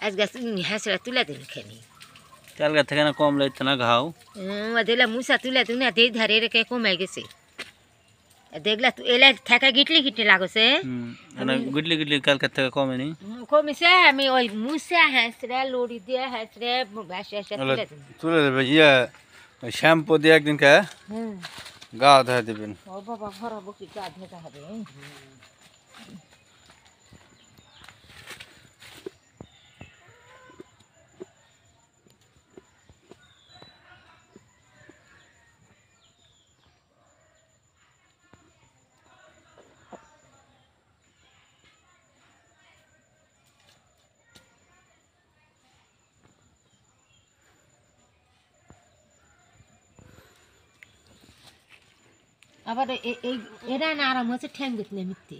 आज गाছ हासरा तुला दिन खेनी चाल का থেকে না কম লাগছে না ঘাও अदेला मुसा तुला तुना दे धरे रे के कमाई गेसे देखला तू एला थाका गिटली गिटली लागोसे ana গুডলি গুডলি কাল কা থেকে কমে নি कमिसे আমি ওই মুসা হাসরা লড়ি দিয়া হাসরা ভাষা হাসরা তুলা তুলে দেবে ইয়া শ্যাম্পু দিয়ে একদিন কা গা ধুয়ে দিবেন ও বাবা ভরাবো কি গা ধুতে হবে আবার এই এরা না আরাম হচ্ছে ঠ্যাং দিতে মিথ্যে